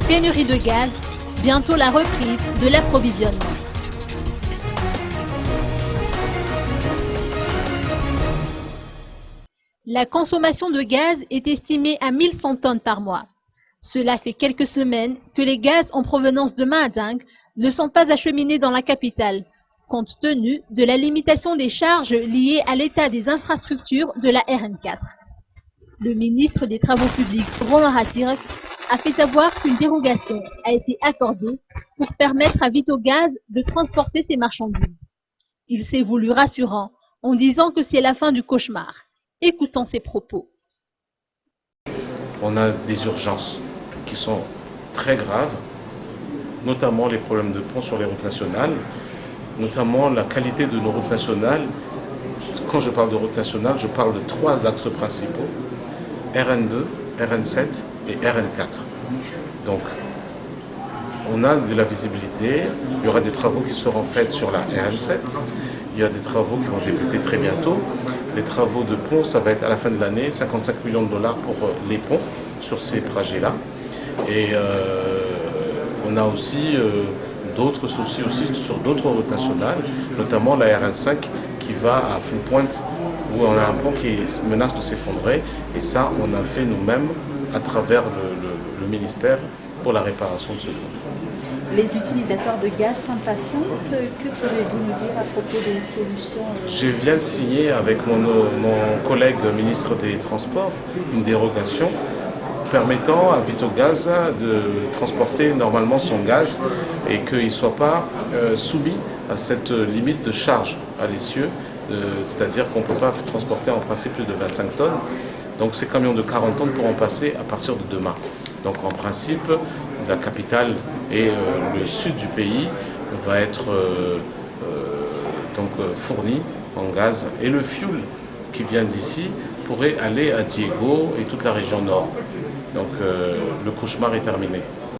pénurie de gaz, bientôt la reprise de l'approvisionnement. La consommation de gaz est estimée à 1100 tonnes par mois. Cela fait quelques semaines que les gaz en provenance de Mahadingue ne sont pas acheminés dans la capitale, compte tenu de la limitation des charges liées à l'état des infrastructures de la RN4. Le ministre des Travaux publics, Romain Ratirek, a fait savoir qu'une dérogation a été accordée pour permettre à Vitogaz de transporter ses marchandises. Il s'est voulu rassurant en disant que c'est la fin du cauchemar. Écoutons ses propos. On a des urgences qui sont très graves, notamment les problèmes de pont sur les routes nationales, notamment la qualité de nos routes nationales. Quand je parle de routes nationales, je parle de 3 axes principaux, RN2, RN7 et RN4. Donc, on a de la visibilité, il y aura des travaux qui seront faits sur la RN7, il y a des travaux qui vont débuter très bientôt. Les travaux de pont, ça va être à la fin de l'année, 55 millions de dollars pour les ponts sur ces trajets-là. Et on a aussi d'autres soucis aussi sur d'autres routes nationales, notamment la RN5 qui va à Full Point, où on a un pont qui menace de s'effondrer. Et ça, on a fait nous-mêmes à travers le ministère pour la réparation de ce pont. Les utilisateurs de gaz s'impatientent. Que pouvez-vous nous dire à propos des solutions? Je viens de signer avec mon collègue ministre des Transports une dérogation permettant à Vitogaz de transporter normalement son gaz et qu'il ne soit pas soumis à cette limite de charge à l'essieu, c'est-à-dire qu'on ne peut pas transporter en principe plus de 25 tonnes. Donc ces camions de 40 tonnes pourront passer à partir de demain. Donc en principe, la capitale et le sud du pays va être fourni en gaz. Et le fuel qui vient d'ici pourrait aller à Diego et toute la région nord. Donc le cauchemar est terminé.